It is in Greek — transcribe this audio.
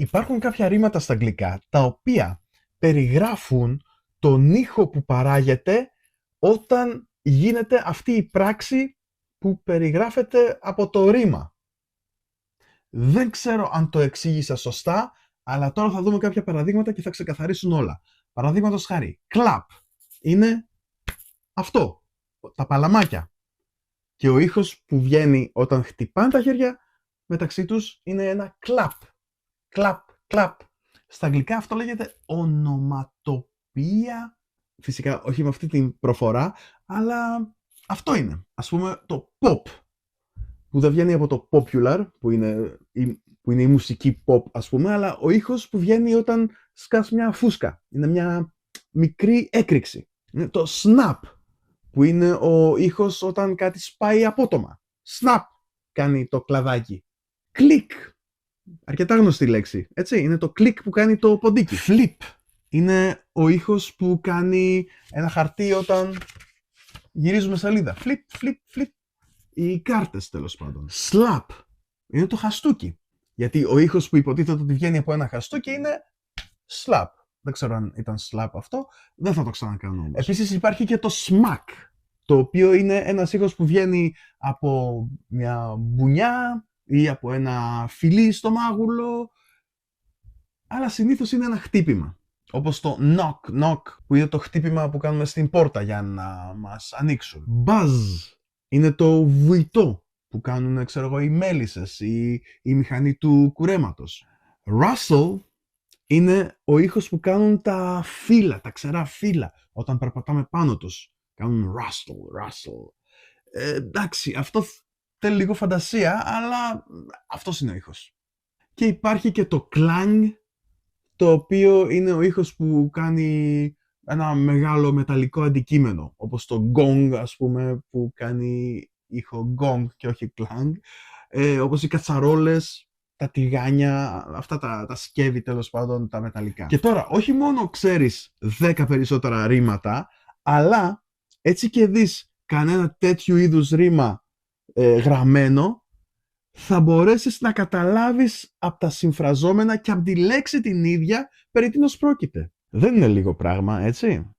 Υπάρχουν κάποια ρήματα στα αγγλικά τα οποία περιγράφουν τον ήχο που παράγεται όταν γίνεται αυτή η πράξη που περιγράφεται από το ρήμα. Δεν ξέρω αν το εξήγησα σωστά, αλλά τώρα θα δούμε κάποια παραδείγματα και θα ξεκαθαρίσουν όλα. Παραδείγματος χάρη, clap είναι αυτό, τα παλαμάκια. Και ο ήχος που βγαίνει όταν χτυπάνε τα χέρια μεταξύ τους είναι ένα clap. Clap, clap. Στα αγγλικά αυτό λέγεται ονοματοποιία. Φυσικά όχι με αυτή την προφορά, αλλά αυτό είναι. Ας πούμε το pop, που δεν βγαίνει από το popular, που είναι η μουσική pop, ας πούμε, αλλά ο ήχος που βγαίνει όταν σκάς μια φούσκα. Είναι μια μικρή έκρηξη. Είναι το snap, που είναι ο ήχος όταν κάτι σπάει απότομα. Snap κάνει το κλαδάκι. Click, αρκετά γνωστή λέξη, έτσι, είναι το click που κάνει το ποντίκι. Flip είναι ο ήχος που κάνει ένα χαρτί όταν γυρίζουμε σελίδα. Flip, flip, flip. Οι κάρτες, τέλος πάντων. Slap είναι το χαστούκι. Γιατί ο ήχος που υποτίθεται ότι βγαίνει από ένα χαστούκι είναι slap. Δεν ξέρω αν ήταν slap αυτό. Δεν θα το ξανακάνω όμως. Επίσης υπάρχει και το smack, το οποίο είναι ένας ήχος που βγαίνει από μια μπουνιά ή από ένα φιλί στο μάγουλο, αλλά συνήθως είναι ένα χτύπημα. Όπως το knock, knock, που είναι το χτύπημα που κάνουμε στην πόρτα για να μας ανοίξουν. Buzz είναι το βουητό που κάνουν, ξέρω εγώ, οι μέλισσες ή η μηχανή του κουρέματος. Rustle είναι ο ήχος που κάνουν τα φύλλα, τα ξερά φύλλα, όταν περπατάμε πάνω τους. Κάνουν rustle, rustle. Εντάξει, αυτό θέλει λίγο φαντασία, αλλά αυτός είναι ο ήχος. Και υπάρχει και το clang, το οποίο είναι ο ήχος που κάνει ένα μεγάλο μεταλλικό αντικείμενο, όπως το gong, ας πούμε, που κάνει ήχο gong και όχι clang, όπως οι κατσαρόλες, τα τηγάνια, αυτά τα σκεύη, τέλος πάντων, τα μεταλλικά. Και τώρα, όχι μόνο ξέρεις 10 περισσότερα ρήματα, αλλά έτσι και δεις κανένα τέτοιου είδους ρήμα γραμμένο, θα μπορέσεις να καταλάβεις από τα συμφραζόμενα και από τη λέξη την ίδια περί τίνος πρόκειται. Δεν είναι λίγο πράγμα, έτσι.